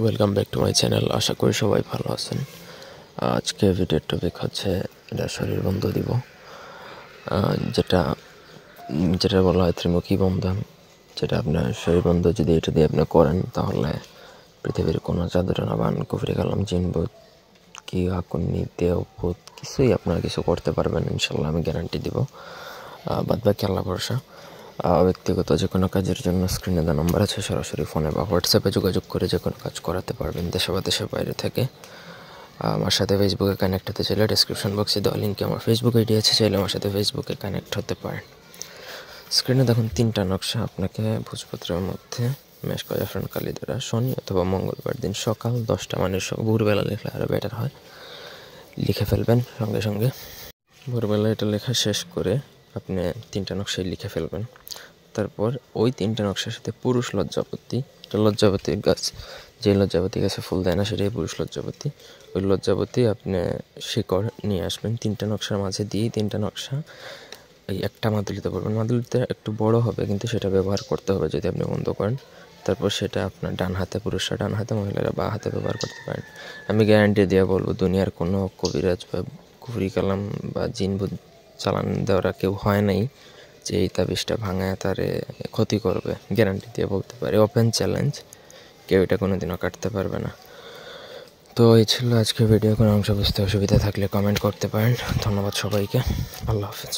Welcome back to my channel. আশা করি সবাই ভালো আছেন। আজকে ভিডিওর টপিক হচ্ছে এটা শরীর বন্ধ দিব, যেটা বলা হয় ত্রিমুখী বন্ধন। যেটা আপনার শরীর বন্ধ যদি এটা দিয়ে আপনি করেন, তাহলে পৃথিবীর কোনো জাদুটনা বান কুফরি কালাম জিনভূত কি আকুন্নি দেহভূত কিছুই আপনারা কিছু করতে পারবেন ইনশাল্লাহ, আমি গ্যারান্টি দিব। বাদ বাকি আল্লাহ ভরসা। ব্যক্তিগত যে কোনো কাজের জন্য স্ক্রিনে দেওয়া নাম্বার আছে, সরাসরি ফোনে বা হোয়াটসঅ্যাপে যোগাযোগ করে যে কোনো কাজ করাতে পারবেন দেশে বা দেশের বাইরে থেকে। আমার সাথে ফেসবুকে কানেক্ট হতে চাইলে ডিসক্রিপশন বক্সে দেওয়া লিঙ্কে আমার ফেসবুক আইডি আছে, চাইলে আমার সাথে ফেসবুকে কানেক্ট হতে পারেন। স্ক্রিনে দেখুন 3টা নকশা। আপনাকে ভোজপত্রের মধ্যে মেশ করা জাফরান কালি দ্বারা শনি অথবা মঙ্গলবার দিন সকাল 10টা, মানে ভোরবেলা লিখলে আরও বেটার হয়, লিখে ফেলবেন। সঙ্গে সঙ্গে ভোরবেলা এটা লেখা শেষ করে আপনি 3টা নকশায় লিখে ফেলবেন। তারপর ওই 3টা নকশার সাথে পুরুষ লজ্জাপতি, এটা লজ্জাপতির গাছ, যে লজ্জাপতি গাছে ফুল দেয় না সেটাই পুরুষ লজ্জাপতি। ওই লজ্জাপতি আপনি শিকড় নিয়ে আসবেন 3টা নকশার মাঝে দিয়ে। 3টা নকশা ওই একটা মাদুলিতে পড়বেন। মাদুলিতে একটু বড় হবে, কিন্তু সেটা ব্যবহার করতে হবে যদি আপনি বন্ধ করেন। তারপর সেটা আপনার ডান হাতে, পুরুষরা ডান হাতে, মহিলারা বাঁ হাতে ব্যবহার করতে পারেন। আমি গ্যারান্টি দিয়ে বলবো, দুনিয়ার কোনো কবিরাজ বা কুফরি কালাম বা জিনভূত চালান দেওয়ারা কেউ হয় নাই যে এই তাবিজটা ভাঙায় তারে ক্ষতি করবে। গ্যারান্টি দিয়ে বলতে পারি, ওপেন চ্যালেঞ্জ, কেউ এটা কোনোদিনও কাটতে পারবে না। তো এই ছিল আজকে ভিডিও। কোনো অংশ বুঝতে অসুবিধা থাকলে কমেন্ট করতে পারেন। ধন্যবাদ সবাইকে। আল্লাহ হাফেজ।